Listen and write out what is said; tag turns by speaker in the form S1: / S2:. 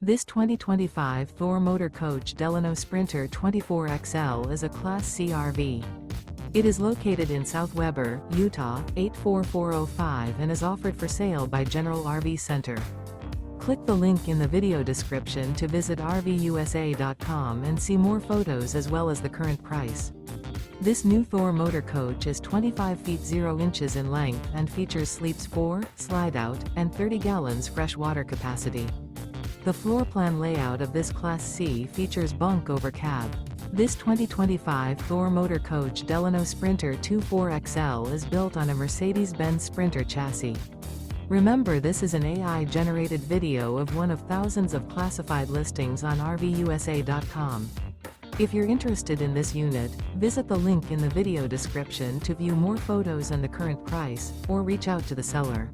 S1: This 2025 Thor Motor Coach Delano Sprinter 24XL is a Class C RV. It is located in South Weber, Utah, 84405 and is offered for sale by General RV Center. Click the link in the video description to visit RVUSA.com and see more photos as well as the current price. This new Thor Motor Coach is 25 feet 0 inches in length and features sleeps 4, Slideout, and 30 gallons fresh water capacity. The floor plan layout of this Class C features Bunk Over Cab. This 2025 Thor Motor Coach Delano Sprinter 24XL is built on a Mercedes-Benz Sprinter chassis. Remember, this is an AI-generated video of one of thousands of classified listings on RVUSA.com. If you're interested in this unit, visit the link in the video description to view more photos and the current price, or reach out to the seller.